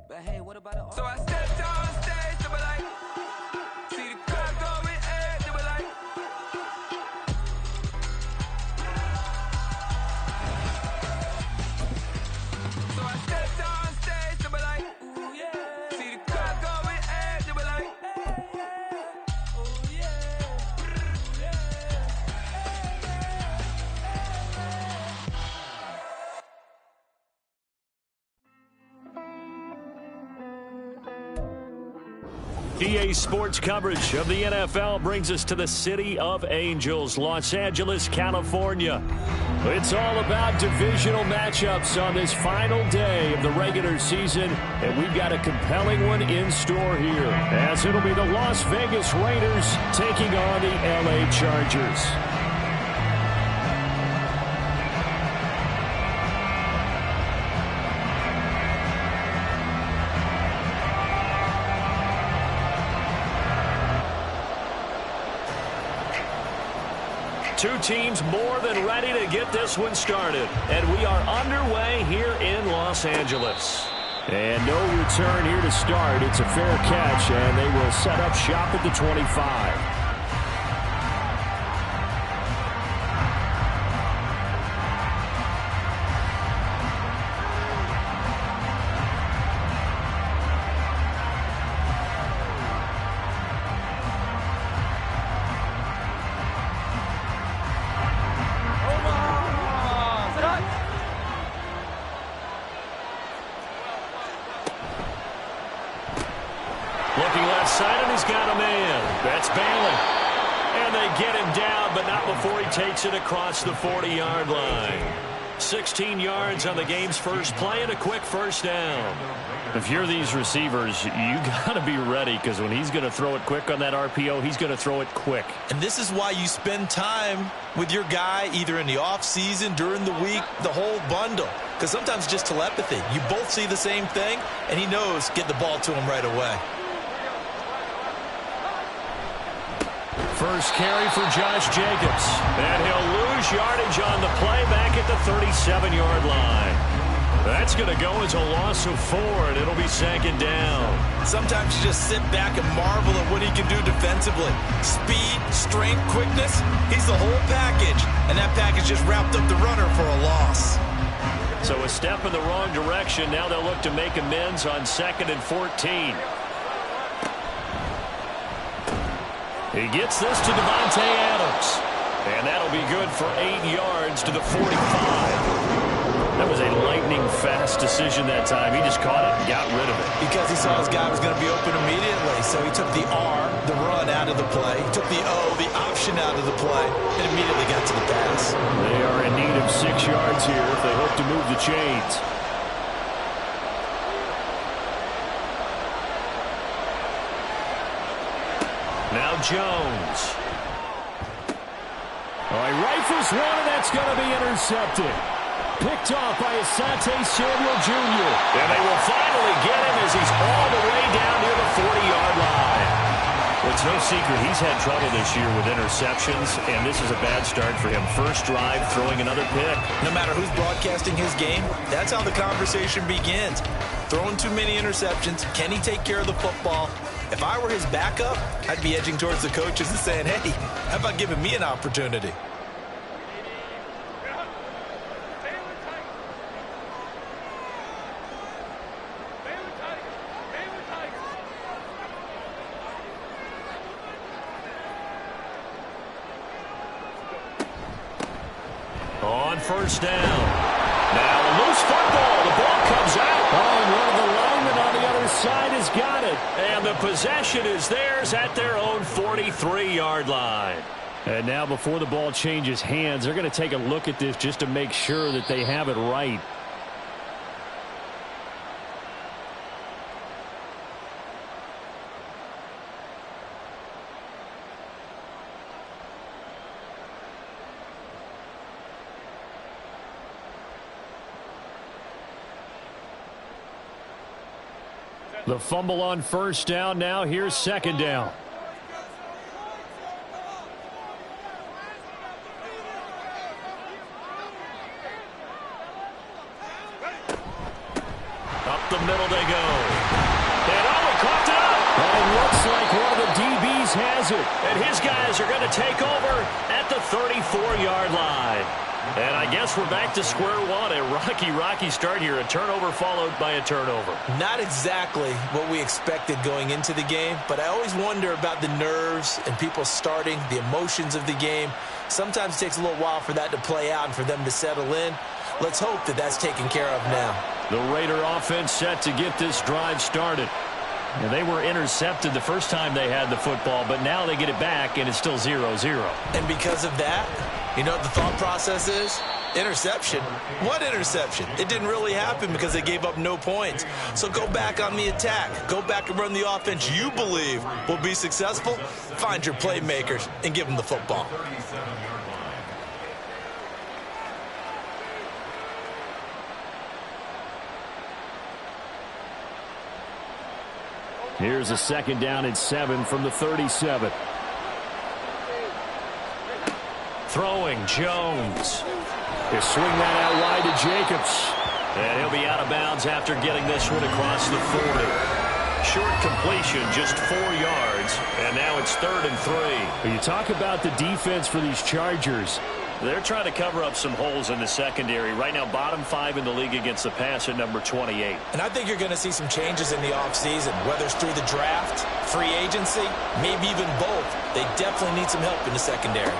But hey, what about the So I stepped on stage to be like, see the crowd going ahead to be like. So I stepped on stage to be like, ooh yeah. See the crowd going ahead to be like, hey yeah, ooh yeah, ooh yeah, EA Sports coverage of the NFL brings us to the City of Angels, Los Angeles, California. It's all about divisional matchups on this final day of the regular season, and we've got a compelling one in store here, as it'll be the Las Vegas Raiders taking on the LA Chargers. Two teams more than ready to get this one started. And we are underway here in Los Angeles. And no return here to start. It's a fair catch, and they will set up shop at the 25. Looking left side, and he's got a man. That's Bailey. And they get him down, but not before he takes it across the 40-yard line. 16 yards on the game's first play and a quick first down. If you're these receivers, you got to be ready, because when he's going to throw it quick on that RPO, he's going to throw it quick. And this is why you spend time with your guy either in the offseason, during the week, the whole bundle. Because sometimes just telepathy. You both see the same thing, and he knows get the ball to him right away. First carry for Josh Jacobs. And he'll lose yardage on the play back at the 37-yard line. That's going to go as a loss of 4, and it'll be second down. Sometimes you just sit back and marvel at what he can do defensively. Speed, strength, quickness, he's the whole package. And that package just wrapped up the runner for a loss. So a step in the wrong direction. Now they'll look to make amends on 2nd and 14. He gets this to Devontae Adams. And that'll be good for 8 yards to the 45. That was a lightning-fast decision that time. He just caught it and got rid of it. Because he saw his guy was going to be open immediately. So he took the R, the run, out of the play. He took the O, the option, out of the play, and immediately got to the pass. They are in need of 6 yards here if they hope to move the chains. Now Jones. All right, rifles one, and that's going to be intercepted. Picked off by Asante Samuel Jr. And they will finally get him as he's all the way down near the 40-yard line. Well, it's no secret he's had trouble this year with interceptions, and this is a bad start for him. First drive, throwing another pick. No matter who's broadcasting his game, that's how the conversation begins. Throwing too many interceptions. Can he take care of the football? If I were his backup, I'd be edging towards the coaches and saying, hey, how about giving me an opportunity? On first down. Now a loose football. The ball comes out. Oh, and one of the linemen on the other side has got it. And the possession is theirs at their own 43-yard line. And now before the ball changes hands, they're going to take a look at this just to make sure that they have it right. The fumble on first down. Now here's second down. the middle they go. And he caught it up. And it looks like one of the DBs has it. And his guys are going to take over at the 34-yard line. And I guess we're back to square one. A rocky start here. A turnover followed by a turnover. Not exactly what we expected going into the game, but I always wonder about the nerves and people starting, the emotions of the game. Sometimes it takes a little while for that to play out and for them to settle in. Let's hope that that's taken care of now. The Raider offense set to get this drive started. And they were intercepted the first time they had the football, but now they get it back, and it's still 0-0. And because of that, you know what the thought process is? Interception. What interception? It didn't really happen because they gave up no points. So go back on the attack. Go back and run the offense you believe will be successful. Find your playmakers and give them the football. Here's a second down and 7 from the 37. Throwing, Jones. He'll swing that out wide to Jacobs. And he'll be out of bounds after getting this one across the 40. Short completion, just 4 yards. And now it's 3rd and 3. When you talk about the defense for these Chargers, they're trying to cover up some holes in the secondary. Right now, bottom 5 in the league against the pass at number 28. And I think you're going to see some changes in the offseason, whether it's through the draft, free agency, maybe even both. They definitely need some help in the secondary.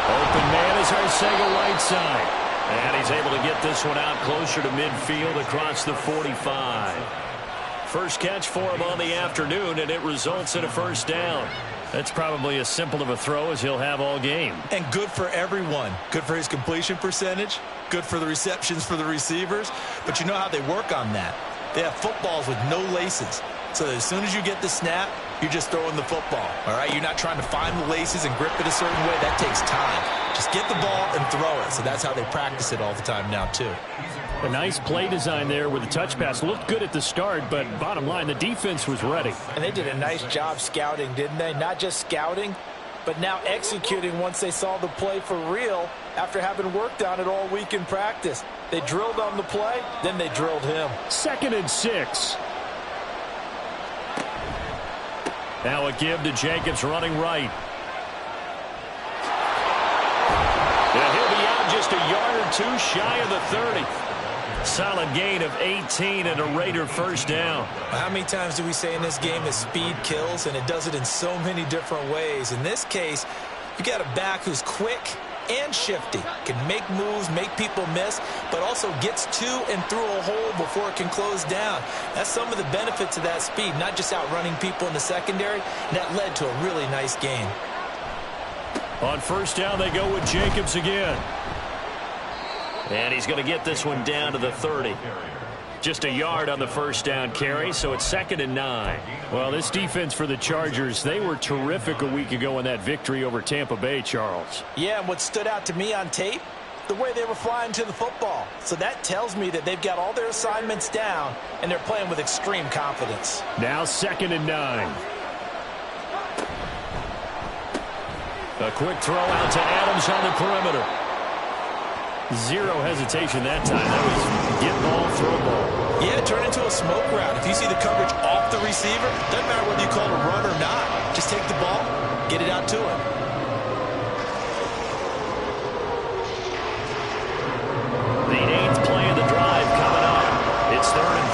Open man is Arcega right side. And he's able to get this one out closer to midfield across the 45. First catch for him on the afternoon, and it results in a first down. That's probably as simple of a throw as he'll have all game. And good for everyone. Good for his completion percentage. Good for the receptions for the receivers. But you know how they work on that. They have footballs with no laces. So that as soon as you get the snap, you're just throwing the football. All right? You're not trying to find the laces and grip it a certain way. That takes time. Just get the ball and throw it. So that's how they practice it all the time now, too. A nice play design there with the touch pass. Looked good at the start, but bottom line, the defense was ready. And they did a nice job scouting, didn't they? Not just scouting, but now executing once they saw the play for real after having worked on it all week in practice. They drilled on the play, then they drilled him. 2nd and 6. Now a give to Jacobs running right. Yeah, he'll be out just a yard or two shy of the 30. Solid gain of 18 and a Raider first down. How many times do we say in this game that speed kills, and it does it in so many different ways? In this case, you got a back who's quick and shifty, can make moves, make people miss, but also gets to and through a hole before it can close down. That's some of the benefits of that speed, not just outrunning people in the secondary. That led to a really nice game. On first down, they go with Jacobs again. And he's going to get this one down to the 30. Just a yard on the first down carry, so it's 2nd and 9. Well, this defense for the Chargers, they were terrific a week ago in that victory over Tampa Bay, Charles. Yeah, and what stood out to me on tape, the way they were flying to the football. So that tells me that they've got all their assignments down, and they're playing with extreme confidence. Now 2nd and 9. A quick throw out to Adams on the perimeter. Zero hesitation that time. That was get ball, throw ball. Yeah, turn into a smoke route. If you see the coverage off the receiver, doesn't matter whether you call it a run or not. Just take the ball, get it out to him. The 8th play of the drive coming up. It's 3rd and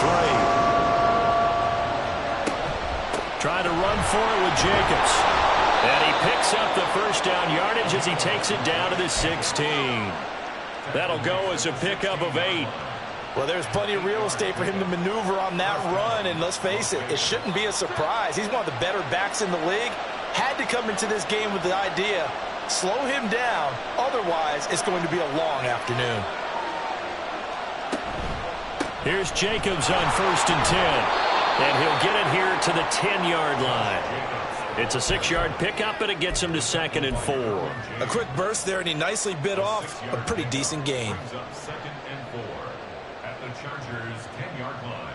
3. Trying to run for it with Jacobs. And he picks up the first down yardage as he takes it down to the 16. That'll go as a pickup of 8. Well, there's plenty of real estate for him to maneuver on that run, and let's face it, it shouldn't be a surprise. He's one of the better backs in the league. Had to come into this game with the idea, slow him down, otherwise it's going to be a long afternoon. Here's Jacobs on 1st and 10, and he'll get it here to the 10-yard line. It's a 6-yard pickup, and it gets him to 2nd and 4. A quick burst there, and he nicely bit off a pretty decent gain. 2nd and 4 at the Chargers' 10-yard line.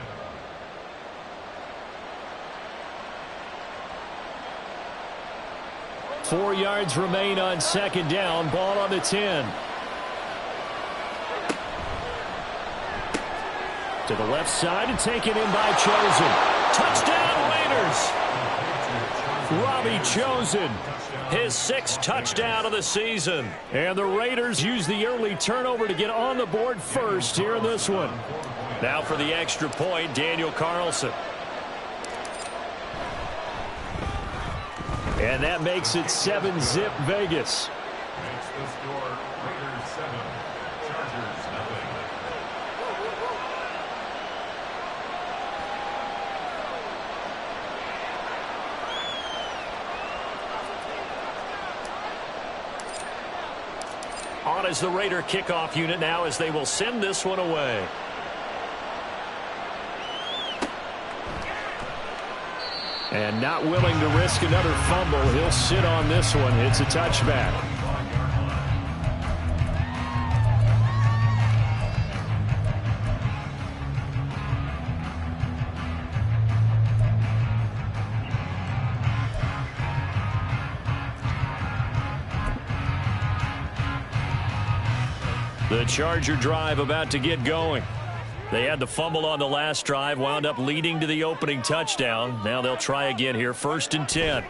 Four yards remain on 2nd down. Ball on the 10. To the left side and taken in by Chosen. Touchdown, Raiders! Robbie Chosen, his 6th touchdown of the season. And the Raiders use the early turnover to get on the board first here in this one. Now for the extra point, Daniel Carlson. And that makes it 7-zip Vegas. Makes the score Raiders 7, Chargers nothing. On as the Raider kickoff unit now as they will send this one away. And not willing to risk another fumble, he'll sit on this one. It's a touchback. The Charger drive about to get going. They had the fumble on the last drive, wound up leading to the opening touchdown. Now they'll try again here, 1st and 10.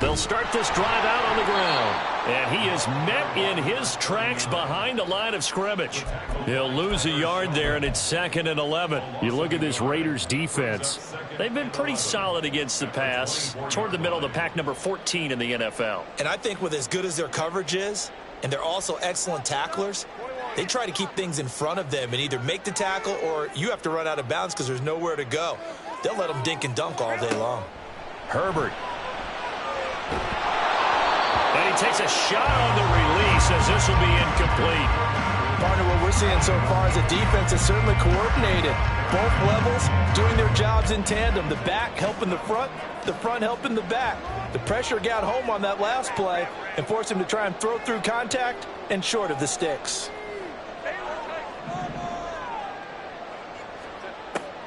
They'll start this drive out on the ground. And he is met in his tracks behind the line of scrimmage. He'll lose a yard there, and it's 2nd and 11. You look at this Raiders defense. They've been pretty solid against the pass, toward the middle of the pack, number 14 in the NFL. And I think with as good as their coverage is, and they're also excellent tacklers, they try to keep things in front of them and either make the tackle or you have to run out of bounds because there's nowhere to go. They'll let them dink and dunk all day long. Herbert. And he takes a shot on the release as this will be incomplete. Partner, what we're seeing so far is the defense is certainly coordinated. Both levels doing their jobs in tandem. The back helping the front helping the back. The pressure got home on that last play and forced him to try and throw through contact and short of the sticks.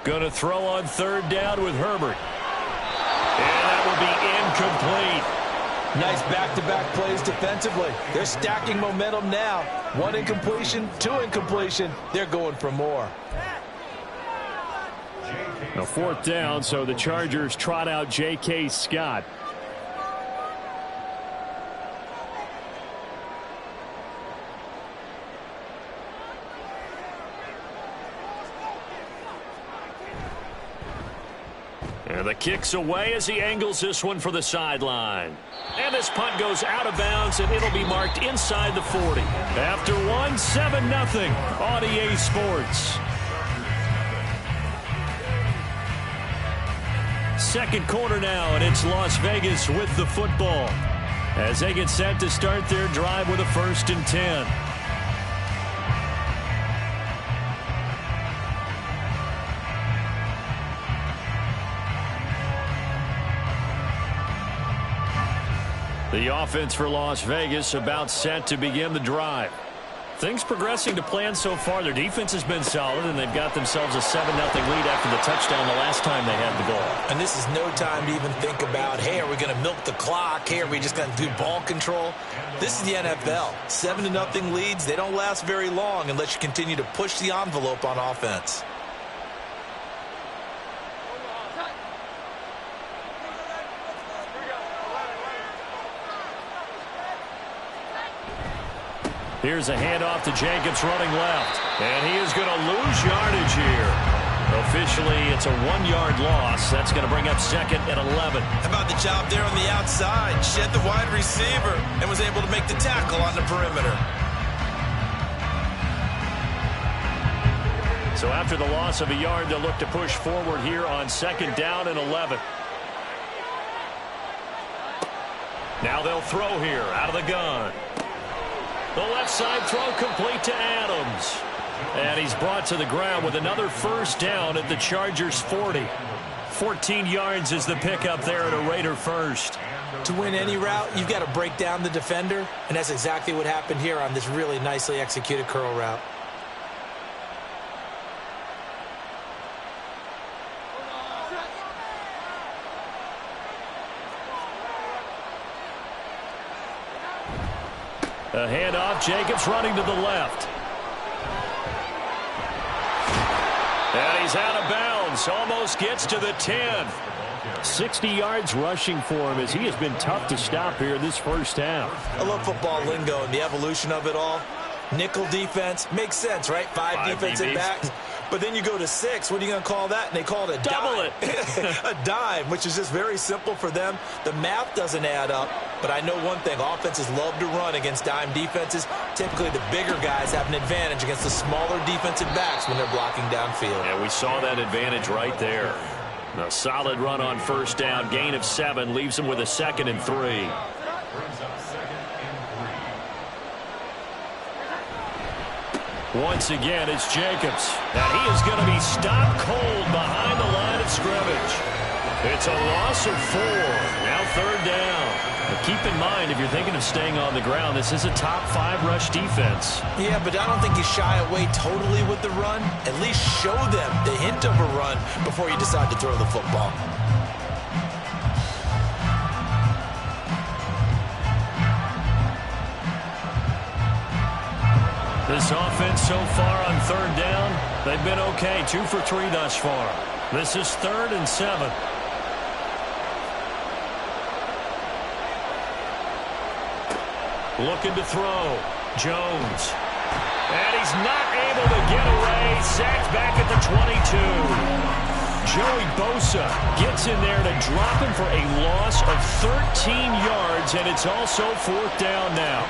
Going to throw on 3rd down with Herbert. And that will be incomplete. Nice back-to-back plays defensively. They're stacking momentum now. 1 incompletion, 2 incompletion. They're going for more. A 4th down, so the Chargers trot out J.K. Scott. And the kick's away as he angles this one for the sideline. And this punt goes out of bounds, and it'll be marked inside the 40. After 1, 7-0 on EA Sports. 2nd quarter now, and it's Las Vegas with the football as they get set to start their drive with a 1st and 10. The offense for Las Vegas about set to begin the drive. Things progressing to plan so far. Their defense has been solid, and they've got themselves a 7-0 lead after the touchdown the last time they had the ball. And this is no time to even think about, hey, are we going to milk the clock? Hey, are we just going to do ball control? This is the NFL. 7-0 leads, they don't last very long unless you continue to push the envelope on offense. Here's a handoff to Jacobs running left. And he is going to lose yardage here. Officially, it's a 1-yard loss. That's going to bring up 2nd and 11. How about the job there on the outside? Shed the wide receiver and was able to make the tackle on the perimeter. So after the loss of a yard, they'll look to push forward here on 2nd down and 11. Now they'll throw here out of the gun. The left side throw complete to Adams. And he's brought to the ground with another 1st down at the Chargers 40. 14 yards is the pickup there at a Raider 1st. To win any route, you've got to break down the defender, and that's exactly what happened here on this really nicely executed curl route. A handoff, Jacobs running to the left. And he's out of bounds. Almost gets to the 10. 60 yards rushing for him as he has been tough to stop here this first half. I love football lingo and the evolution of it all. Nickel defense makes sense, right? Five defensive backs. But then you go to 6. What are you going to call that? And they call it a double dime. A dime, which is just very simple for them. The math doesn't add up. But I know one thing. Offenses love to run against dime defenses. Typically, the bigger guys have an advantage against the smaller defensive backs when they're blocking downfield. Yeah, we saw that advantage right there. A solid run on first down. Gain of 7 leaves him with a 2nd and 3. Once again, it's Jacobs. And he is going to be stopped cold behind the line of scrimmage. It's a loss of 4. Now 3rd down. But keep in mind, if you're thinking of staying on the ground, this is a top 5 rush defense. Yeah, but I don't think you shy away totally with the run. At least show them the hint of a run before you decide to throw the football. This offense so far on 3rd down, they've been okay. 2 for 3 thus far. This is 3rd and 7. Looking to throw. Jones. And he's not able to get away. Sacked back at the 22. Joey Bosa gets in there to drop him for a loss of 13 yards, and it's also 4th down now.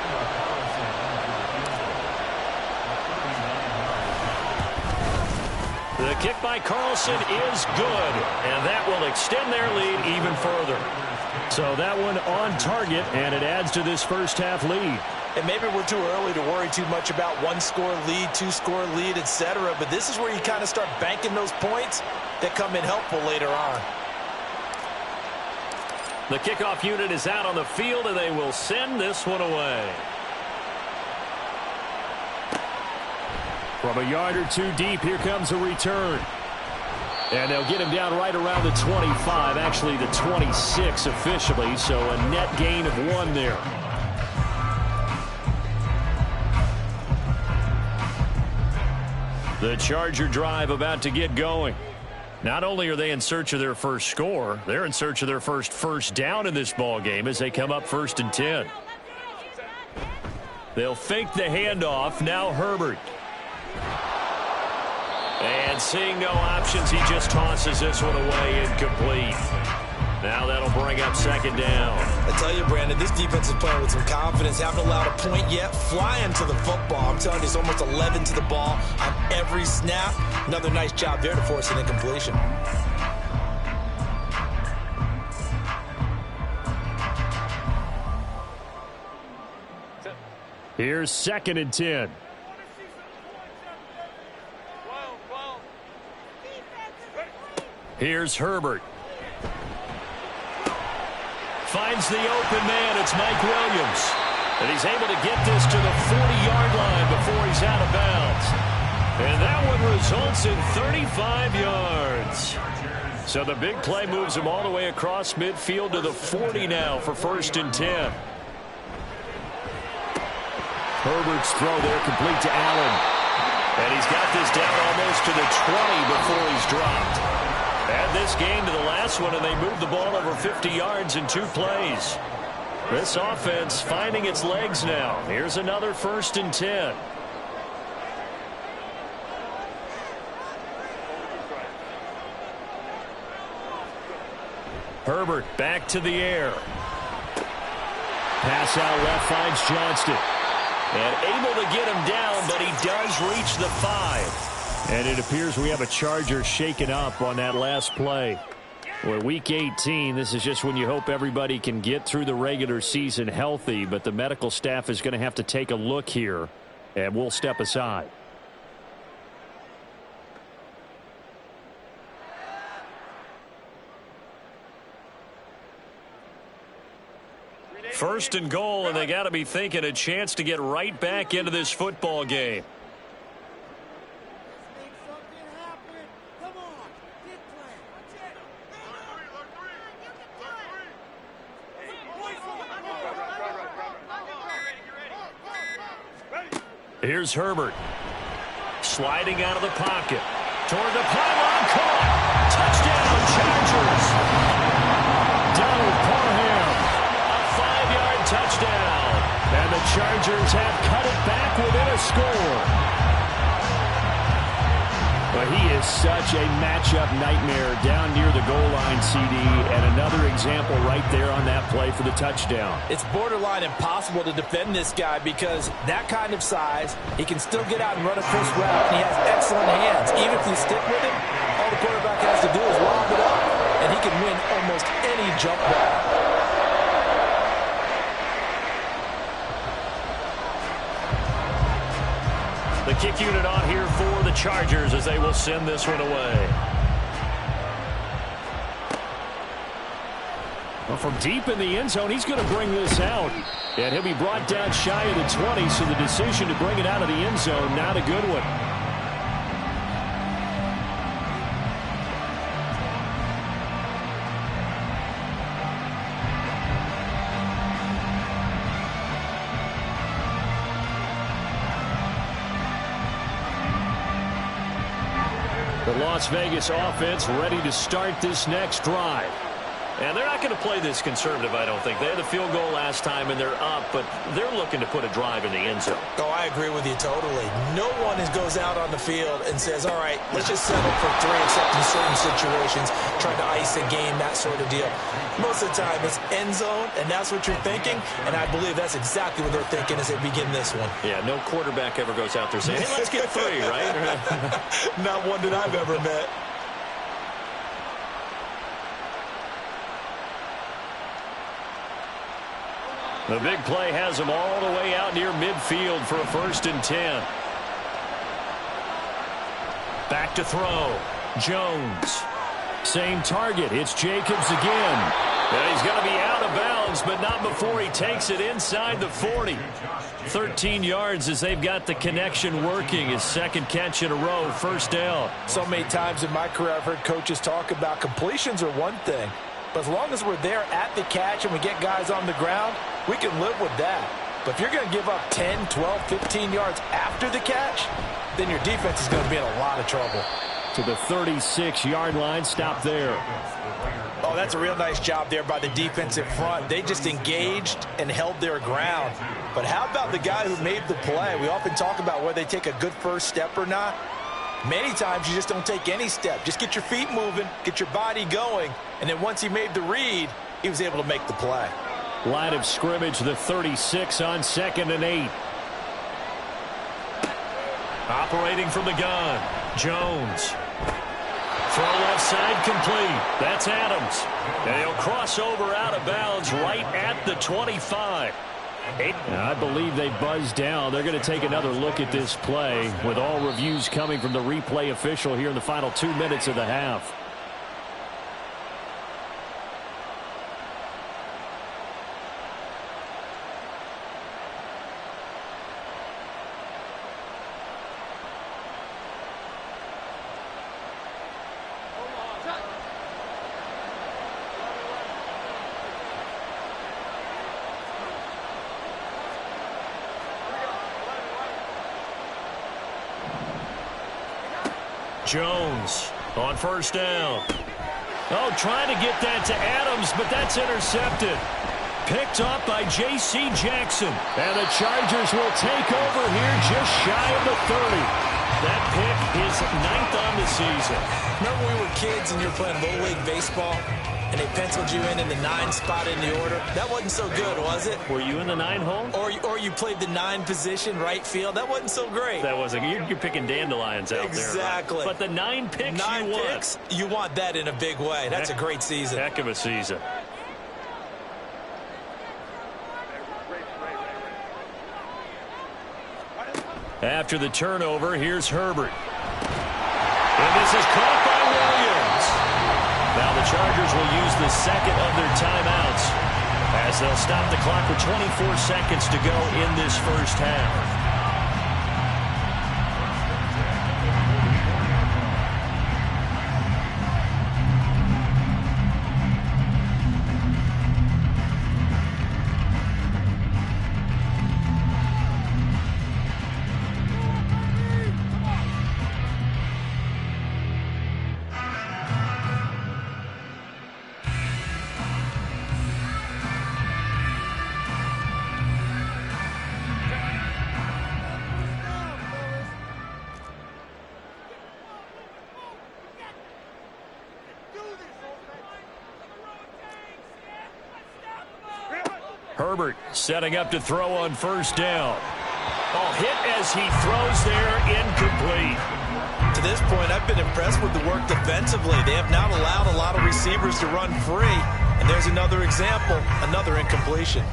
The kick by Carlson is good, and that will extend their lead even further. So that one on target, and it adds to this first half lead. And maybe we're too early to worry too much about 1-score lead, 2-score lead, etc. But this is where you kind of start banking those points that come in helpful later on. The kickoff unit is out on the field, and they will send this one away. From a yard or 2 deep, here comes a return. And they'll get him down right around the 25, actually the 26 officially, so a net gain of 1 there. The Charger drive about to get going. Not only are they in search of their first score, they're in search of their first down in this ball game as they come up 1st and 10. They'll fake the handoff. Now Herbert. And seeing no options, he just tosses this one away incomplete. Now that'll bring up 2nd down. I tell you, Brandon, this defense is playing with some confidence. Haven't allowed a point yet. Flying to the football. I'm telling you, it's almost 11 to the ball on every snap. Another nice job there to force an incompletion. Here's 2nd and 10. Here's Herbert. Finds the open man. It's Mike Williams. And he's able to get this to the 40-yard line before he's out of bounds. And that one results in 35 yards. So the big play moves him all the way across midfield to the 40 now for 1st and 10. Herbert's throw there complete to Allen. And he's got this down almost to the 20 before he's dropped. Add this game to the last one, and they moved the ball over 50 yards in 2 plays. This offense finding its legs now. Here's another 1st and 10. Herbert back to the air. Pass out left finds Johnston. And able to get him down, but he does reach the 5. And it appears we have a Charger shaken up on that last play. Well, week 18, this is just when you hope everybody can get through the regular season healthy, but the medical staff is going to have to take a look here, and we'll step aside. First and goal, and they got to be thinking a chance to get right back into this football game. Here's Herbert. Sliding out of the pocket. Toward the pylon, caught. Touchdown, Chargers. Donald Parham, a 5-yard touchdown. And the Chargers have cut it back within a score. But he is such a matchup nightmare down near the goal line, CD, and another example right there on that play for the touchdown. It's borderline impossible to defend this guy because that kind of size, he can still get out and run a crisp route, and he has excellent hands. Even if you stick with him, all the quarterback has to do is lob it up, and he can win almost any jump ball. The kick unit on here for the Chargers as they will send this one away. Well, from deep in the end zone, he's going to bring this out. And he'll be brought down shy of the 20, so the decision to bring it out of the end zone, not a good one. The Las Vegas offense ready to start this next drive. And they're not going to play this conservative, I don't think. They had the field goal last time, and they're up, but they're looking to put a drive in the end zone. Oh, I agree with you totally. No one goes out on the field and says, all right, let's just settle for 3, except in certain situations, trying to ice a game, that sort of deal. Most of the time, it's end zone, and that's what you're thinking, and I believe that's exactly what they're thinking as they begin this one. Yeah, no quarterback ever goes out there saying, hey, let's get 3, right? Not one that I've ever met. The big play has him all the way out near midfield for a 1st and 10. Back to throw. Jones. Same target. It's Jacobs again. And he's going to be out of bounds, but not before he takes it inside the 40. 13 yards as they've got the connection working. His 2nd catch in a row, 1st down. So many times in my career I've heard coaches talk about completions are one thing. But as long as we're there at the catch and we get guys on the ground, we can live with that. But if you're going to give up 10, 12, 15 yards after the catch, then your defense is going to be in a lot of trouble. To the 36-yard line, stop there. Oh, that's a real nice job there by the defensive front. They just engaged and held their ground. But how about the guy who made the play? We often talk about whether they take a good first step or not. Many times you just don't take any step. Just get your feet moving, get your body going, and then once he made the read, he was able to make the play. Line of scrimmage, the 36 on 2nd and 8. Operating from the gun, Jones. Throw left side complete. That's Adams. And he'll cross over out of bounds right at the 25. I believe they buzzed down. They're going to take another look at this play with all reviews coming from the replay official here in the final 2 minutes of the half. Jones on 1st down. Oh, trying to get that to Adams, but that's intercepted. Picked up by J.C. Jackson. And the Chargers will take over here just shy of the 30. That pick is 9th on the season. Remember when we were kids and you were playing Little League Baseball and they penciled you in the 9 spot in the order? That wasn't so good, was it? Were you in the 9 hole? Or you played the 9 position, right field. That wasn't so great. That wasn't. You're picking dandelions out there. Exactly. But the 9 picks you want. 9 picks, you want that in a big way. That's a great season. Heck of a season. After the turnover, here's Herbert. And this is caught by Williams. Now the Chargers will use the 2nd of their timeouts as they'll stop the clock with 24 seconds to go in this 1st half. Herbert setting up to throw on first down. Oh, hit as he throws there, incomplete. To this point, I've been impressed with the work defensively. They have not allowed a lot of receivers to run free. And there's another example, another incompletion.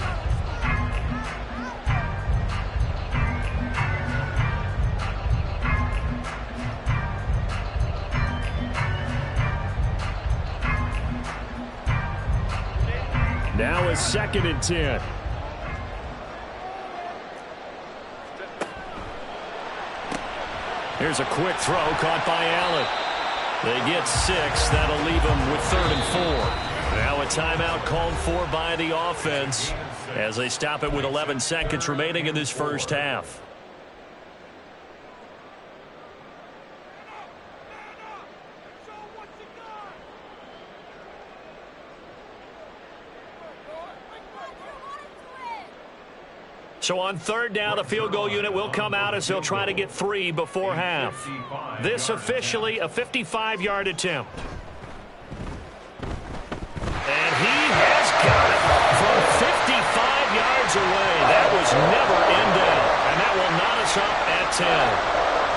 Now it's 2nd and 10. Here's a quick throw caught by Allen. They get 6. That'll leave them with 3rd and 4. Now a timeout called for by the offense as they stop it with 11 seconds remaining in this first half. So on 3rd down, the field goal unit will come out as they'll try to get 3 before half. This officially a 55-yard attempt. And he has got it from 55 yards away. That was never in doubt. And that will knot us up at 10.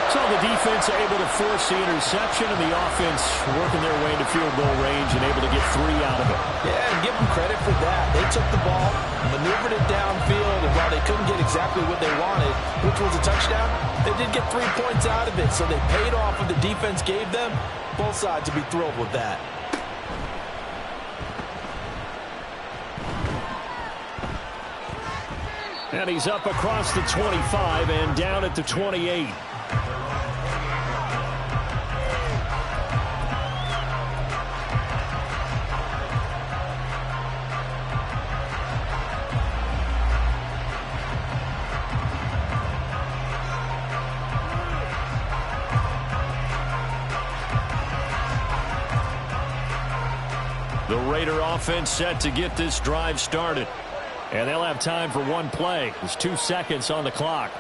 So the defense able to force the interception, and the offense working their way to field goal range and able to get 3 out of it. Yeah, and give them credit for that. They took the ball, maneuvered it downfield, and while they couldn't get exactly what they wanted, which was a touchdown, they did get 3 points out of it. So they paid off what the defense gave them. Both sides will be thrilled with that. And he's up across the 25 and down at the 28. The Raider offense set to get this drive started. And they'll have time for one play. There's 2 seconds on the clock.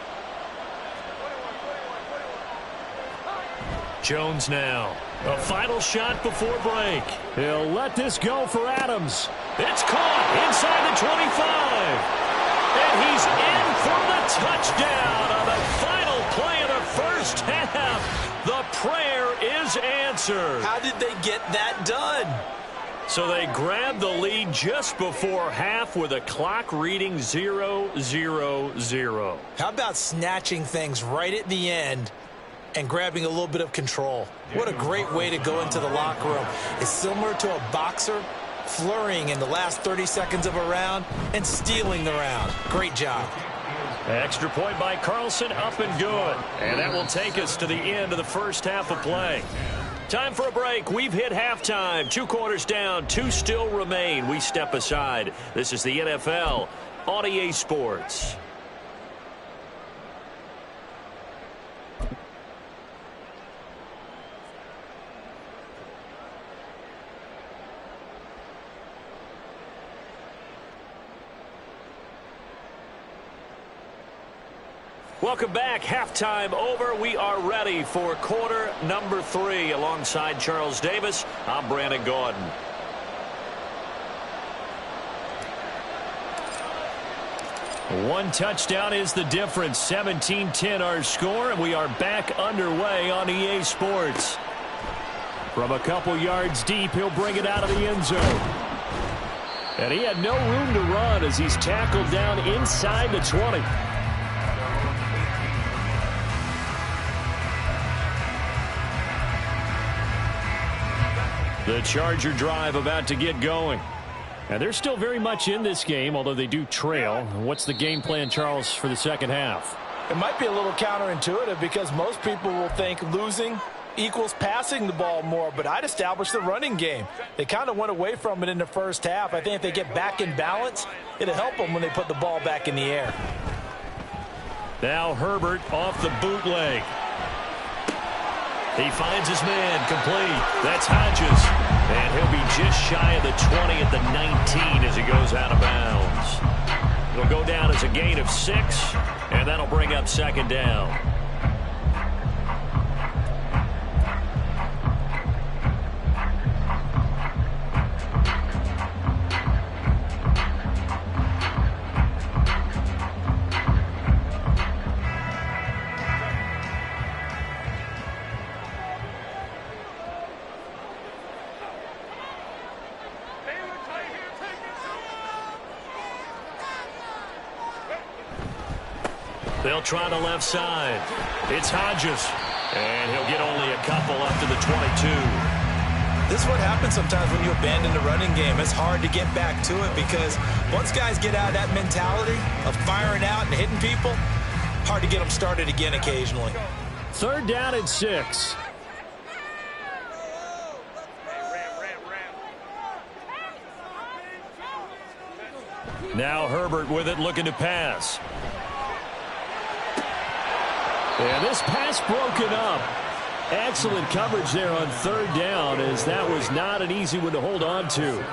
Jones now. A final shot before break. He'll let this go for Adams. It's caught inside the 25. And he's in for the touchdown on the final play of the first half. The prayer is answered. How did they get that done? So they grabbed the lead just before half with a clock reading 0-0-0. How about snatching things right at the end and grabbing a little bit of control? What a great way to go into the locker room. It's similar to a boxer flurrying in the last 30 seconds of a round and stealing the round. Great job. Extra point by Carlson, up and good. And that will take us to the end of the first half of play. Time for a break. We've hit halftime. 2 quarters down, 2 still remain. We step aside. This is the NFL on EA Sports. Welcome back. Halftime over. We are ready for quarter number 3. Alongside Charles Davis, I'm Brandon Gordon. One touchdown is the difference. 17-10 our score, and we are back underway on EA Sports. From a couple yards deep, he'll bring it out of the end zone. And he had no room to run as he's tackled down inside the 20. The Charger drive about to get going. And they're still very much in this game, although they do trail. What's the game plan, Charles, for the second half? It might be a little counterintuitive because most people will think losing equals passing the ball more, but I'd establish the running game. They kind of went away from it in the first half. I think if they get back in balance, it'll help them when they put the ball back in the air. Now Herbert off the bootleg. He finds his man complete. That's Hodges. And he'll be just shy of the 20 at the 19 as he goes out of bounds. It'll go down as a gain of 6, and that'll bring up second down. They'll try the left side. It's Hodges. And he'll get only a couple up to the 22. This is what happens sometimes when you abandon the running game. It's hard to get back to it because once guys get out of that mentality of firing out and hitting people, hard to get them started again occasionally. 3rd down and 6. Now Herbert with it, looking to pass. And this pass broken up. Excellent coverage there on 3rd down, as that was not an easy one to hold on to.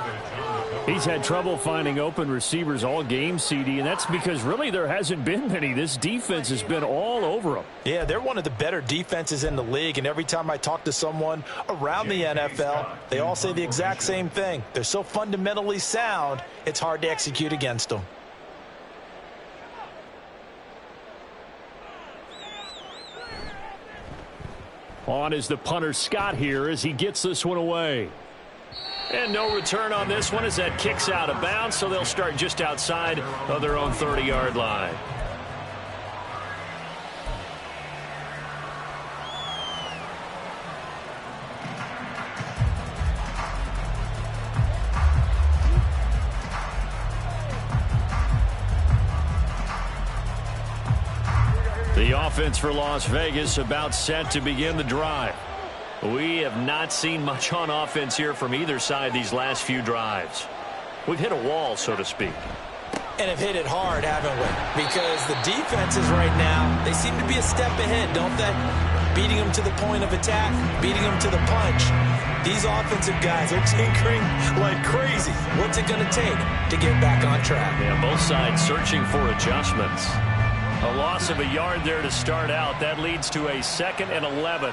He's had trouble finding open receivers all game, CD, and that's because really there hasn't been many. This defense has been all over them. Yeah, they're one of the better defenses in the league, and every time I talk to someone around the NFL, they all say the exact same thing. They're so fundamentally sound, it's hard to execute against them. On is the punter Scott here as he gets this one away. And no return on this one as that kicks out of bounds, so they'll start just outside of their own 30-yard line. The offense for Las Vegas about set to begin the drive. We have not seen much on offense here from either side these last few drives. We've hit a wall, so to speak. And have hit it hard, haven't we? Because the defenses right now, they seem to be a step ahead, don't they? Beating them to the point of attack, beating them to the punch. These offensive guys are tinkering like crazy. What's it going to take to get back on track? Yeah, both sides searching for adjustments. A loss of a yard there to start out. That leads to a 2nd and 11.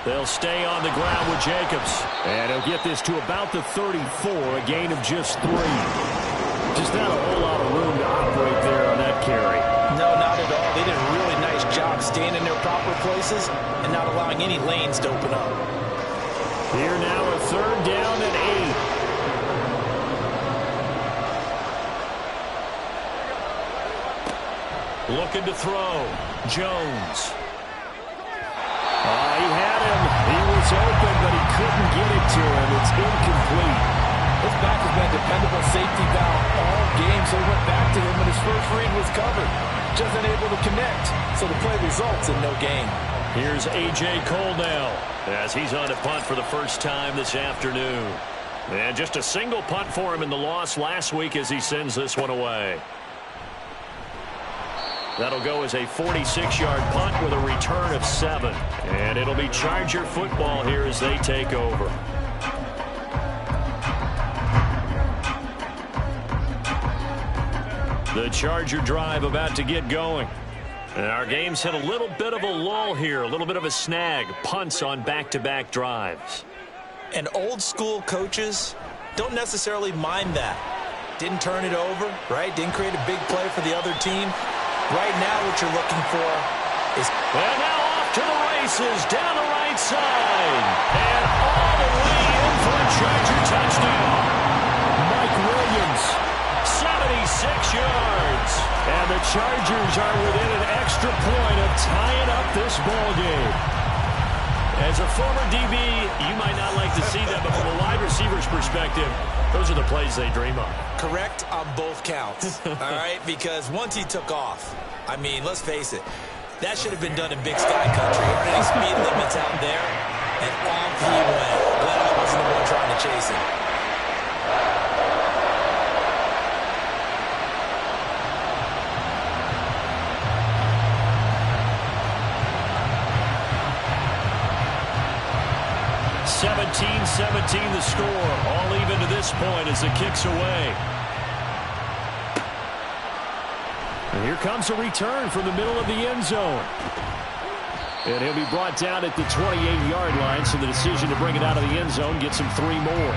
They'll stay on the ground with Jacobs. And he'll get this to about the 34, a gain of just 3. Just not a whole lot of room to operate there on that carry. No, not at all. They did a really nice job staying in their proper places and not allowing any lanes to open up. Here now a 3rd down and 8. Looking to throw. Jones. He had him. He was open, but he couldn't get it to him. It's incomplete. His back has been a dependable safety valve all game, so he went back to him, and his first read was covered. Just unable to connect, so the play results in no gain. Here's A.J. Cole now, as he's on a punt for the first time this afternoon. And just a single punt for him in the loss last week as he sends this one away. That'll go as a 46-yard punt with a return of 7. And it'll be Charger football here as they take over. The Charger drive about to get going. And our game's hit a little bit of a lull here, a little bit of a snag. Punts on back-to-back drives. And old-school coaches don't necessarily mind that. Didn't turn it over, right? Didn't create a big play for the other team. Right now what you're looking for is... And now off to the races, down the right side. And all the way in for a Charger touchdown. Mike Williams, 76 yards. And the Chargers are within an extra point of tying up this ball game. As a former DB, you might not like to see that, but from a wide receiver's perspective, those are the plays they dream of. Correct on both counts, all right? Because once he took off, I mean, let's face it, that should have been done in Big Sky Country. Aren't any speed limits out there? And off he went. Glad I wasn't the one trying to chase him. (17-17) the score. All even to this point as the kick's away. And here comes a return from the middle of the end zone. And he'll be brought down at the 28-yard line, so the decision to bring it out of the end zone gets him 3 more.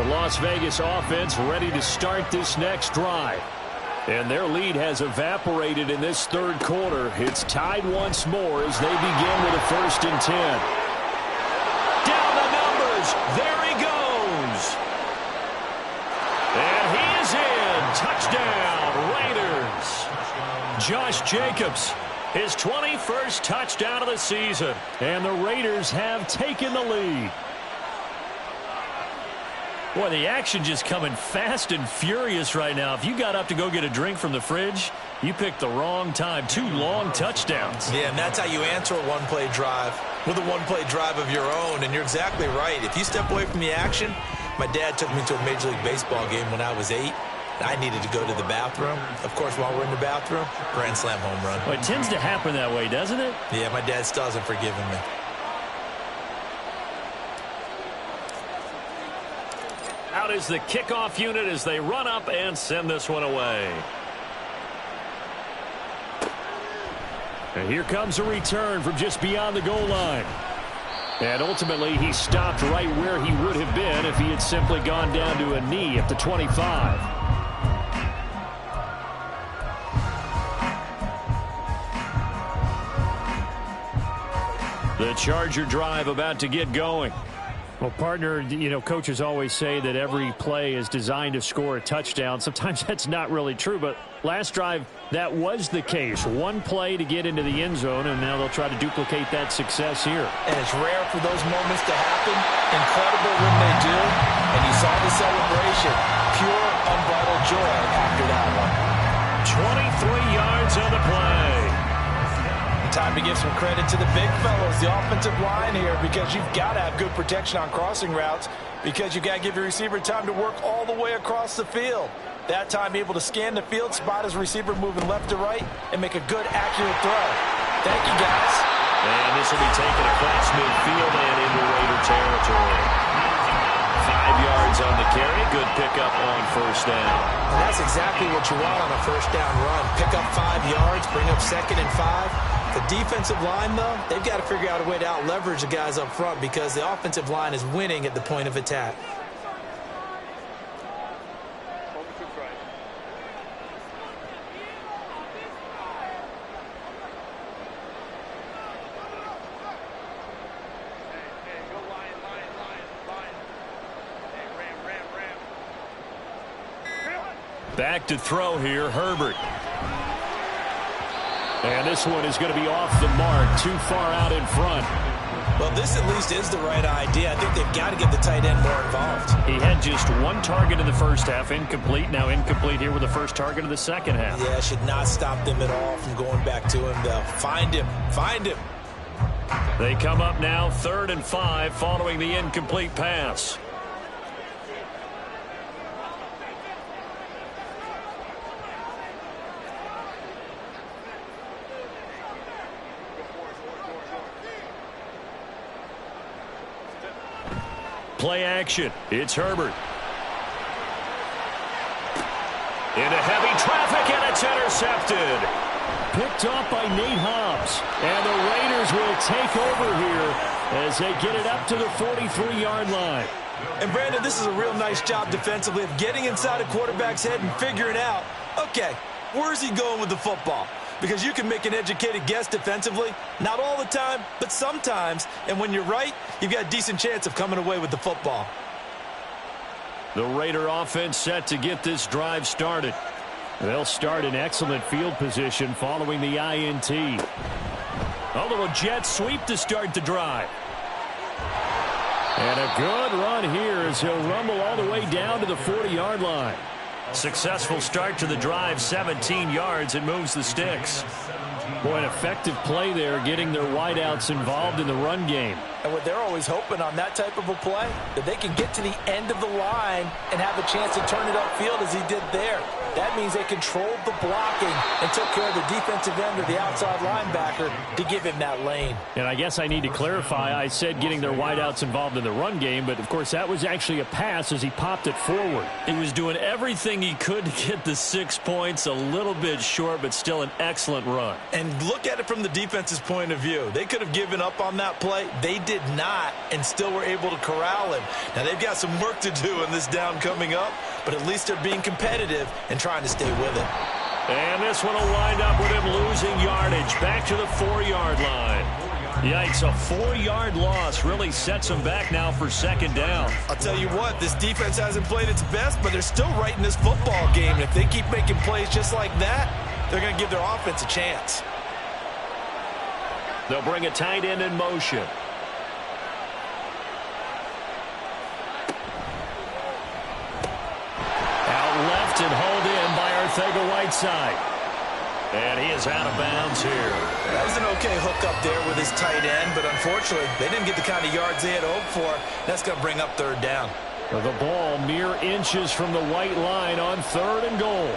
The Las Vegas offense ready to start this next drive. And their lead has evaporated in this third quarter. It's tied once more as they begin with a 1st and 10. Down the numbers. There he goes. And he is in. Touchdown, Raiders. Josh Jacobs, his 21st touchdown of the season. And the Raiders have taken the lead. Boy, the action just coming fast and furious right now. If you got up to go get a drink from the fridge, you picked the wrong time. 2 long touchdowns. Yeah, and that's how you answer a one-play drive with a one-play drive of your own. And you're exactly right. If you step away from the action, my dad took me to a Major League Baseball game when I was 8. I needed to go to the bathroom. Of course, while we're in the bathroom, grand slam home run. Well, it tends to happen that way, doesn't it? Yeah, my dad still hasn't forgiven me. Out is the kickoff unit as they run up and send this one away. And here comes a return from just beyond the goal line. And ultimately, he stopped right where he would have been if he had simply gone down to a knee at the 25. The Charger drive about to get going. Well, partner, coaches always say that every play is designed to score a touchdown. Sometimes that's not really true, but last drive, that was the case. One play to get into the end zone, and now they'll try to duplicate that success here. And it's rare for those moments to happen. Incredible when they do. And you saw the celebration. Pure, unbridled joy after that one. 23 yards on the play. Time to give some credit to the big fellows, the offensive line here, because you've got to have good protection on crossing routes, because you've got to give your receiver time to work all the way across the field. That time able to scan the field, spot his receiver moving left to right, and make a good, accurate throw. Thank you, guys. And this will be taken across midfield and into Raider territory. 5 yards on the carry. Good pickup on first down. And that's exactly what you want on a first down run. Pick up 5 yards, bring up 2nd and 5. The defensive line, though, they've got to figure out a way to out-leverage the guys up front because the offensive line is winning at the point of attack. Back to throw here, Herbert. And this one is going to be off the mark, too far out in front. Well, this at least is the right idea. I think they've got to get the tight end more involved. He had just 1 target in the first half, incomplete. Now incomplete here with the first target of the second half. Yeah, should not stop them at all from going back to him, though. Find him. Find him. They come up now 3rd and 5 following the incomplete pass. Play action. It's Herbert. Into heavy traffic, and it's intercepted. Picked off by Nate Hobbs. And the Raiders will take over here as they get it up to the 43-yard line. And, Brandon, this is a real nice job defensively of getting inside a quarterback's head and figuring out, okay, where's he going with the football? Because you can make an educated guess defensively. Not all the time, but sometimes. And when you're right, you've got a decent chance of coming away with the football. The Raider offense set to get this drive started. They'll start in excellent field position following the INT. A little jet sweep to start the drive. And a good run here as he'll rumble all the way down to the 40-yard line. Successful start to the drive, 17 yards, and moves the sticks. Boy, an effective play there, getting their wideouts involved in the run game. And what they're always hoping on that type of a play, that they can get to the end of the line and have a chance to turn it upfield as he did there. That means they controlled the blocking and took care of the defensive end or the outside linebacker to give him that lane. And I guess I need to clarify, I said getting their wideouts involved in the run game, but of course that was actually a pass as he popped it forward. He was doing everything he could to get the 6 points, a little bit short, but still an excellent run. And look at it from the defense's point of view. They could have given up on that play. They did not, and still were able to corral him. Now they've got some work to do in this down coming up, but at least they're being competitive and trying to stay with it. And this one will wind up with him losing yardage back to the 4-yard line. Yikes, a 4-yard loss really sets him back now for second down. I'll tell you what, this defense hasn't played its best, but they're still right in this football game. And if they keep making plays just like that, they're going to give their offense a chance. They'll bring a tight end in motion. Out left and hauled in by Arcega-Whiteside. And he is out of bounds here. That was an okay hookup there with his tight end, but unfortunately, they didn't get the kind of yards they had hoped for. That's going to bring up third down. The ball mere inches from the white line on 3rd and goal.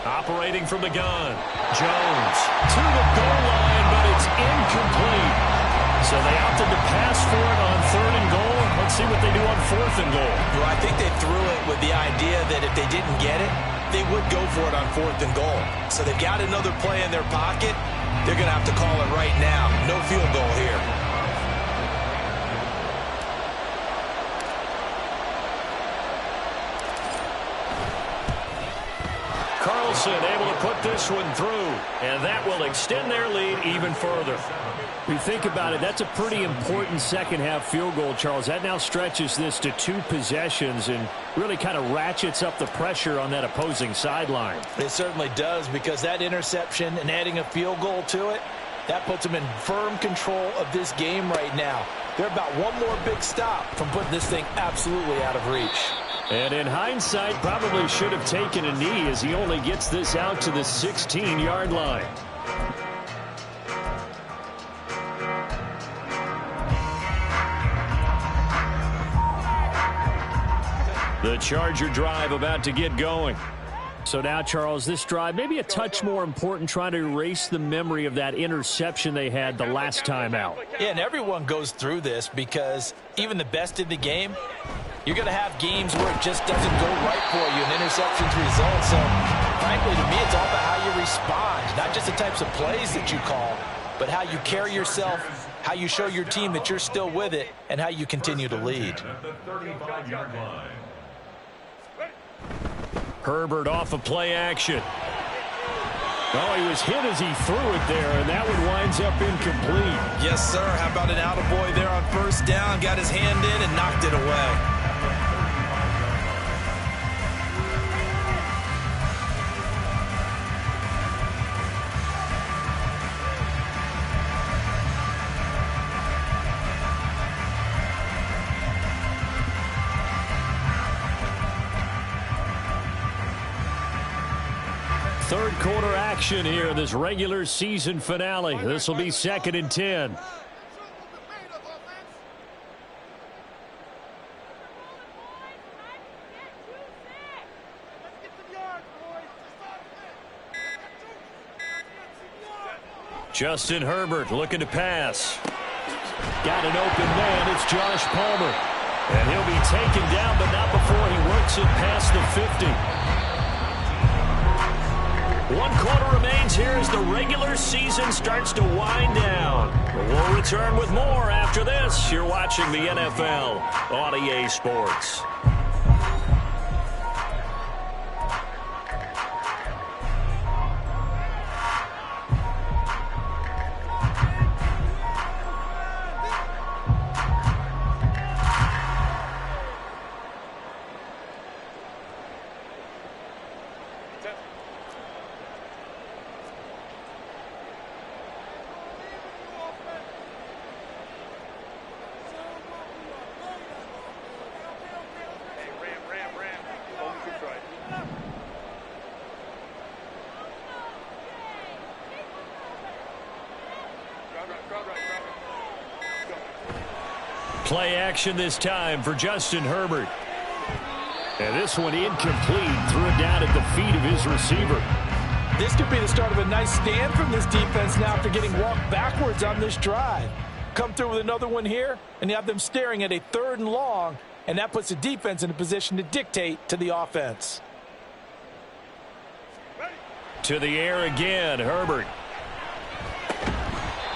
Operating from the gun. Jones to the goal line, but it's incomplete. So they opted to pass for it on 3rd and goal. Let's see what they do on 4th and goal. Well, I think they threw it with the idea that if they didn't get it, they would go for it on 4th and goal. So they've got another play in their pocket. They're going to have to call it right now. No field goal here. Carlson able to put this one through, and that will extend their lead even further. If you think about it, that's a pretty important second-half field goal, Charles. That now stretches this to 2 possessions and really kind of ratchets up the pressure on that opposing sideline. It certainly does, because that interception and adding a field goal to it, that puts them in firm control of this game right now. They're about one more big stop from putting this thing absolutely out of reach. And in hindsight, probably should have taken a knee as he only gets this out to the 16-yard line. The Charger drive about to get going. So now, Charles, this drive maybe a touch more important, trying to erase the memory of that interception they had the last time out. Yeah, and everyone goes through this because even the best in the game, you're going to have games where it just doesn't go right for you and interceptions result. So, frankly, to me, it's all about how you respond, not just the types of plays that you call, but how you carry yourself, how you show your team that you're still with it, and how you continue to lead. At the 35-yard line. Herbert off of play action. Oh, he was hit as he threw it there, and that one winds up incomplete. Yes, sir. How about an attaboy there on 1st down? Got his hand in and knocked it away. Third quarter action here in this regular season finale. This will be 2nd and 10. Justin Herbert looking to pass. Got an open man. It's Josh Palmer. And he'll be taken down, but not before he works it past the 50. 1 quarter remains here as the regular season starts to wind down. We'll return with more after this. You're watching the NFL on EA Sports. Play action this time for Justin Herbert. And this one incomplete. Threw it down at the feet of his receiver. This could be the start of a nice stand from this defense now after getting walked backwards on this drive. Come through with another one here, and you have them staring at a 3rd and long, and that puts the defense in a position to dictate to the offense. To the air again, Herbert.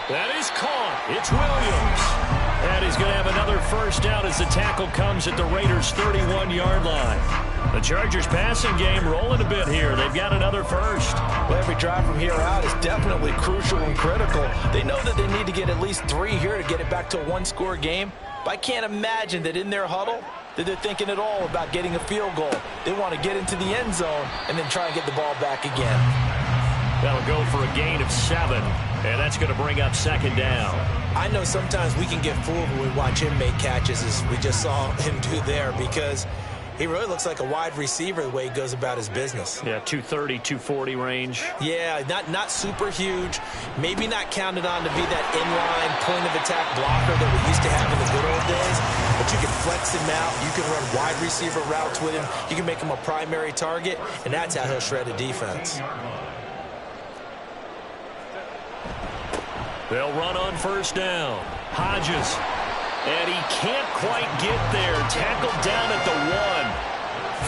That is caught. It's Williams. And he's going to have another first down as the tackle comes at the Raiders' 31-yard line. The Chargers' passing game rolling a bit here. They've got another first. Well, every drive from here out is definitely crucial and critical. They know that they need to get at least 3 here to get it back to a 1-score game. But I can't imagine that in their huddle that they're thinking at all about getting a field goal. They want to get into the end zone and then try and get the ball back again. That'll go for a gain of 7, and that's going to bring up 2nd down. I know sometimes we can get fooled when we watch him make catches, as we just saw him do there, because he really looks like a wide receiver the way he goes about his business. Yeah, 230, 240 range. Yeah, not super huge. Maybe not counted on to be that inline point-of-attack blocker that we used to have in the good old days. But you can flex him out. You can run wide receiver routes with him. You can make him a primary target, and that's how he'll shred a defense. They'll run on first down. Hodges. And he can't quite get there. Tackled down at the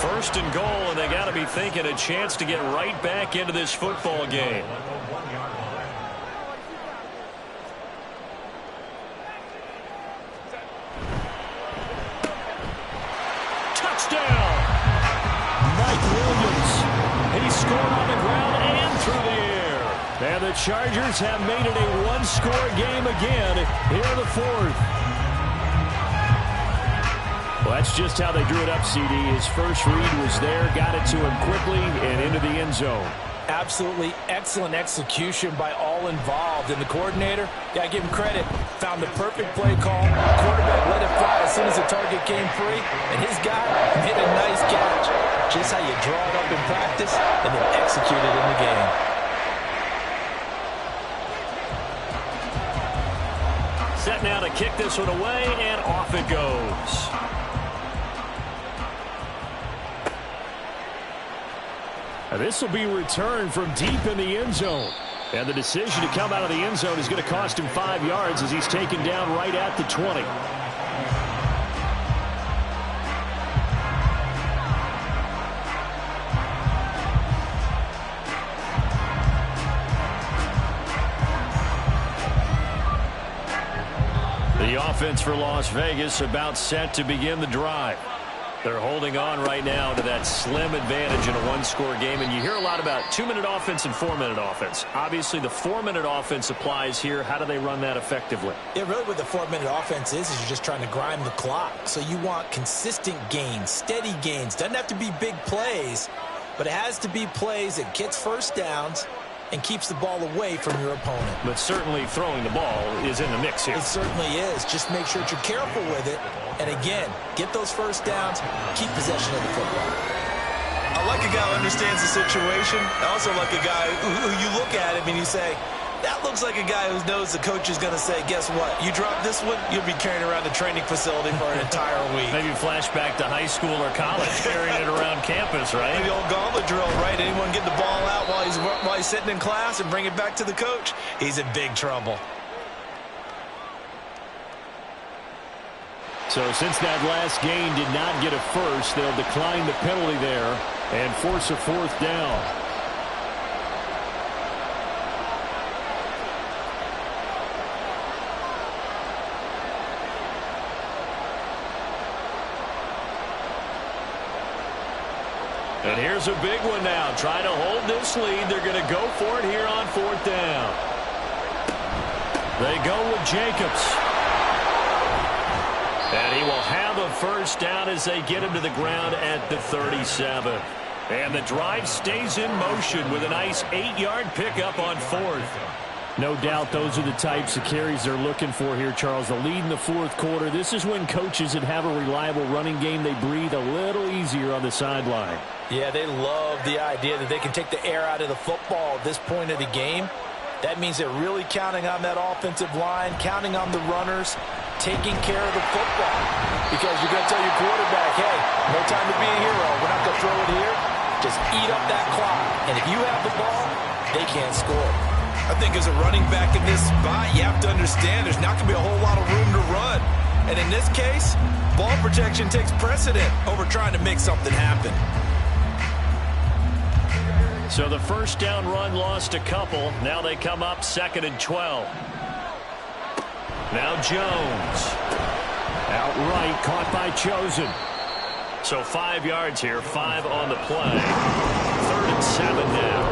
1. 1st and goal, and they got to be thinking a chance to get right back into this football game. Touchdown! Mike Williams. He scored on the ground and through the air. And the Chargers have made it a 1-score game again here in the 4th. Well, that's just how they drew it up, CD. His first read was there, got it to him quickly, and into the end zone. Absolutely excellent execution by all involved. And the coordinator, got to give him credit, found the perfect play call. The quarterback let it fly as soon as the target came free, and his guy made a nice catch. Just how you draw it up in practice and then execute it in the game. Set now to kick this one away, and off it goes. And this will be returned from deep in the end zone. And the decision to come out of the end zone is going to cost him 5 yards as he's taken down right at the 20. The offense for Las Vegas about set to begin the drive. They're holding on right now to that slim advantage in a 1-score game. And you hear a lot about 2-minute offense and 4-minute offense. Obviously, the 4-minute offense applies here. How do they run that effectively? Yeah, really what the 4-minute offense is you're just trying to grind the clock. So you want consistent gains, steady gains. Doesn't have to be big plays, but it has to be plays that gets first downs and keeps the ball away from your opponent. But certainly throwing the ball is in the mix here. It certainly is. Just make sure that you're careful with it. And again, get those first downs, keep possession of the football. I like a guy who understands the situation. I also like a guy who you look at him and you say, that looks like a guy who knows the coach is going to say, guess what? You drop this one, you'll be carrying around the training facility for an entire week. Maybe flashback to high school or college, carrying it around campus, right? The old gauntlet drill, right? Anyone get the ball out while he's sitting in class and bring it back to the coach? He's in big trouble. So since that last game did not get a first, they'll decline the penalty there and force a 4th down. And here's a big one now. Trying to hold this lead. They're going to go for it here on 4th down. They go with Jacobs. And he will have a first down as they get him to the ground at the 37. And the drive stays in motion with a nice 8-yard pickup on 4th. No doubt those are the types of carries they're looking for here, Charles. The lead in the 4th quarter. This is when coaches that have a reliable running game, they breathe a little easier on the sideline. Yeah, they love the idea that they can take the air out of the football at this point of the game. That means they're really counting on that offensive line, counting on the runners taking care of the football. Because you're going to tell your quarterback, hey, no time to be a hero. We're not going to throw it here. Just eat up that clock. And if you have the ball, they can't score. I think as a running back in this spot, you have to understand there's not going to be a whole lot of room to run. And in this case, ball protection takes precedent over trying to make something happen. So the first down run lost a couple. Now they come up 2nd and 12. Now Jones. Outright caught by Chosen. So 5 yards here, 5 on the play. 3rd and 7 now.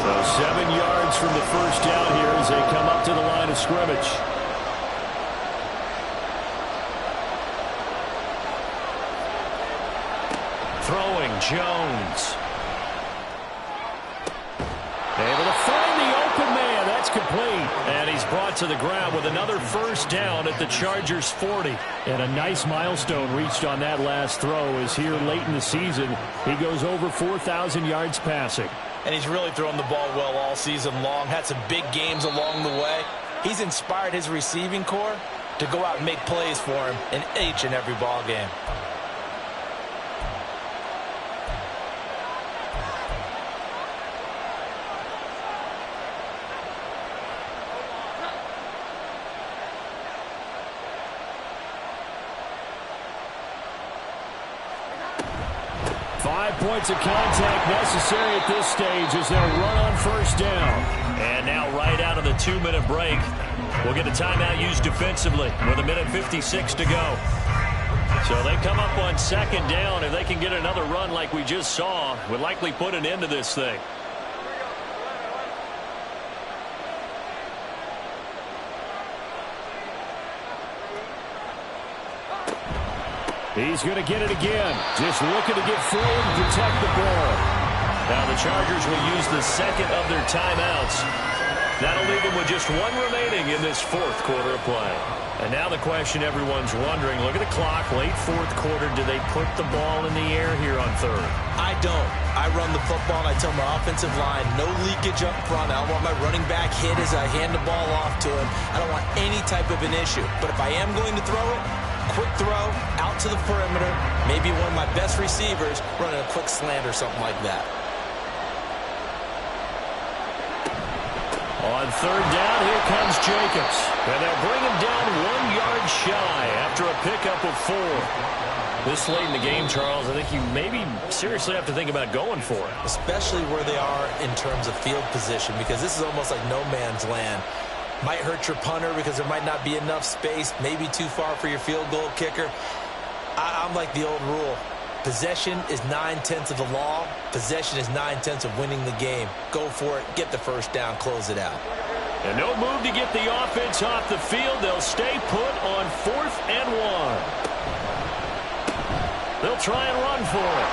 So 7 yards from the first down here as they come up to the line of scrimmage. Throwing, Jones. Able to find the open man. That's complete. And he's brought to the ground with another first down at the Chargers' 40. And a nice milestone reached on that last throw as here late in the season, he goes over 4,000 yards passing. And he's really thrown the ball well all season long. Had some big games along the way. He's inspired his receiving corps to go out and make plays for him in each and every ball game. Points of contact necessary at this stage as they'll run on first down. And now right out of the 2-minute break, we'll get a timeout used defensively with 1:56 to go. So they come up on 2nd down. If they can get another run like we just saw, would likely put an end to this thing. He's going to get it again. Just looking to get forward and protect the ball. Now the Chargers will use the 2nd of their timeouts. That'll leave them with just 1 remaining in this 4th quarter of play. And now the question everyone's wondering, look at the clock, late 4th quarter, do they put the ball in the air here on 3rd? I don't. I run the football and I tell my offensive line, no leakage up front. I don't want my running back hit as I hand the ball off to him. I don't want any type of an issue. But if I am going to throw it, quick throw, out to the perimeter, maybe one of my best receivers running a quick slant or something like that. On 3rd down, here comes Jacobs. And they'll bring him down 1 yard shy after a pickup of 4. This late in the game, Charles, I think you maybe seriously have to think about going for it. Especially where they are in terms of field position, because this is almost like no man's land. Might hurt your punter because there might not be enough space, maybe too far for your field goal kicker. I'm like the old rule. Possession is 9/10 of the law. Possession is 9/10 of winning the game. Go for it. Get the first down. Close it out. And no move to get the offense off the field. They'll stay put on 4th and 1. They'll try and run for it.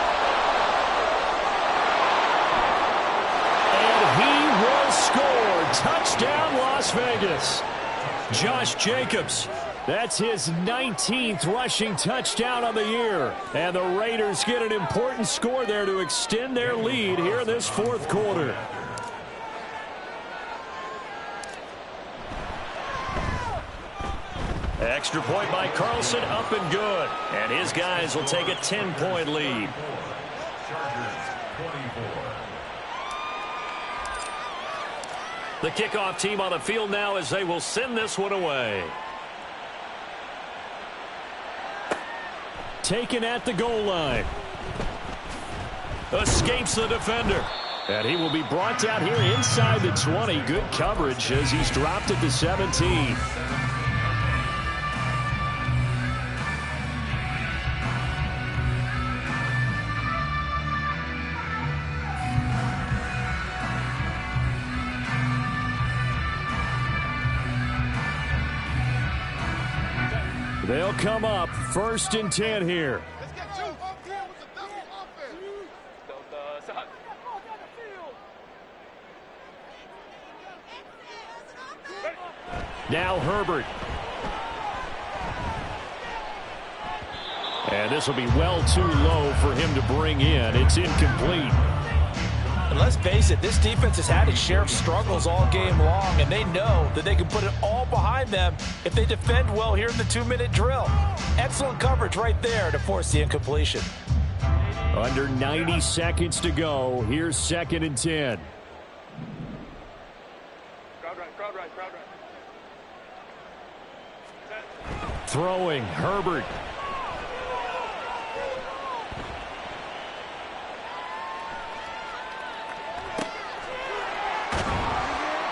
And he will score. Touchdown, Las Vegas. Josh Jacobs. That's his 19th rushing touchdown of the year. And the Raiders get an important score there to extend their lead here in this 4th quarter. Extra point by Carlson, up and good. And his guys will take a 10-point lead. Chargers 24. The kickoff team on the field now as they will send this one away. Taken at the goal line. Escapes the defender. And he will be brought down here inside the 20. Good coverage as he's dropped at the 17. They'll come up 1st and 10 here. Let's get you up here with the double offense. Now Herbert. And this will be well too low for him to bring in. It's incomplete. And let's face it, this defense has had its share of struggles all game long, and they know that they can put it all behind them if they defend well here in the 2-minute drill. Excellent coverage right there to force the incompletion. Under 90 seconds to go. Here's 2nd and 10. Crowd right. Throwing, Herbert.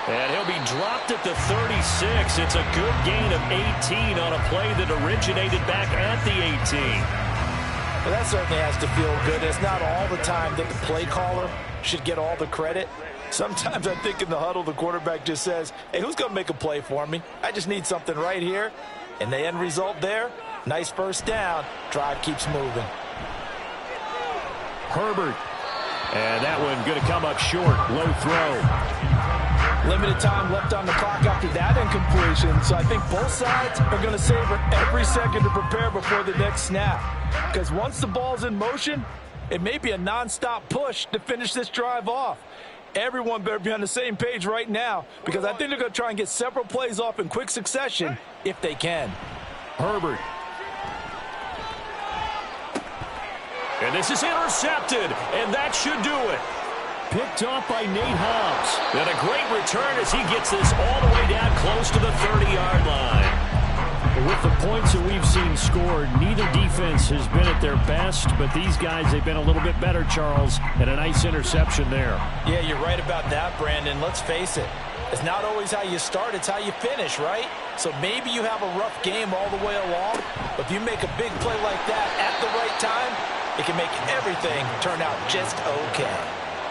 And he'll be dropped at the 36. It's a good gain of 18 on a play that originated back at the 18. Well, that certainly has to feel good. It's not all the time that the play caller should get all the credit. Sometimes I think in the huddle, the quarterback just says, hey, who's going to make a play for me? I just need something right here. And the end result there, nice first down. Drive keeps moving. Herbert. And that one going to come up short. Low throw. Limited time left on the clock after that incompletion. So I think both sides are going to savor every second to prepare before the next snap. Because once the ball's in motion, it may be a nonstop push to finish this drive off. Everyone better be on the same page right now, because I think they're going to try and get several plays off in quick succession if they can. Herbert. And this is intercepted, and that should do it. Picked off by Nate Hobbs. And a great return as he gets this all the way down close to the 30-yard line. With the points that we've seen scored, neither defense has been at their best, but these guys, they've been a little bit better, Charles, and a nice interception there. Yeah, you're right about that, Brandon. Let's face it. It's not always how you start, it's how you finish, right? So maybe you have a rough game all the way along, but if you make a big play like that at the right time, it can make everything turn out just okay.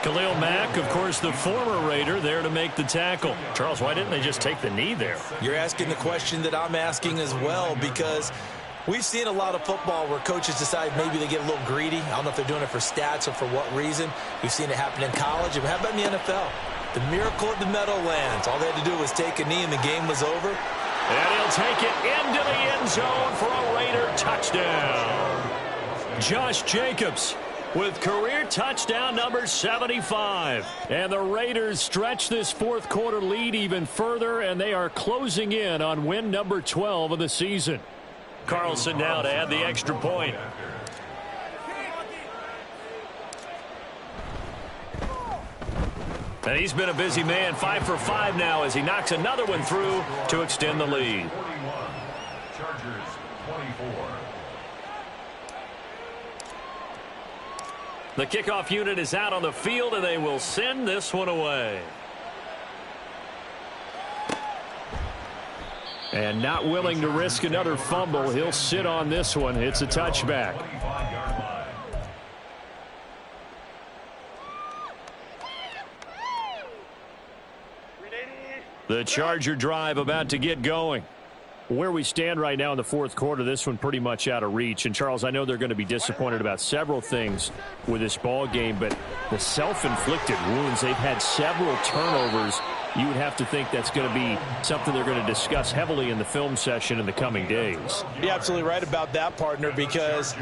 Khalil Mack, of course, the former Raider, there to make the tackle. Charles, why didn't they just take the knee there? You're asking the question that I'm asking as well, because we've seen a lot of football where coaches decide maybe they get a little greedy. I don't know if they're doing it for stats or for what reason. We've seen it happen in college. But how about in the NFL? The miracle at the Meadowlands. All they had to do was take a knee and the game was over. And he'll take it into the end zone for a Raider touchdown. Josh Jacobs with career touchdown number 75. And the Raiders stretch this fourth quarter lead even further, and they are closing in on win number 12 of the season. Carlson now to add the extra point. And he's been a busy man, 5 for 5 now as he knocks another one through to extend the lead. 41, Chargers 24. The kickoff unit is out on the field, and they will send this one away. And not willing to risk another fumble, he'll sit on this one. It's a touchback. 25-yard line. The Charger drive about to get going. Where we stand right now in the fourth quarter, this one pretty much out of reach. And, Charles, I know they're going to be disappointed about several things with this ball game, but the self-inflicted wounds, they've had several turnovers. You would have to think that's going to be something they're going to discuss heavily in the film session in the coming days. You're absolutely right about that, partner, because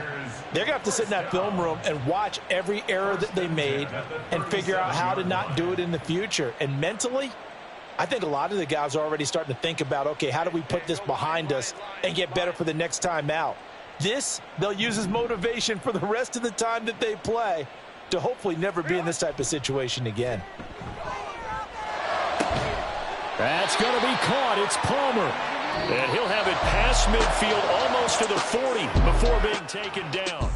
they're going to have to sit in that film room and watch every error that they made and figure out how to not do it in the future. And mentally, I think a lot of the guys are already starting to think about, okay, how do we put this behind us and get better for the next time out? This, they'll use as motivation for the rest of the time that they play to hopefully never be in this type of situation again. That's going to be caught. It's Palmer. And he'll have it past midfield almost to the 40 before being taken down.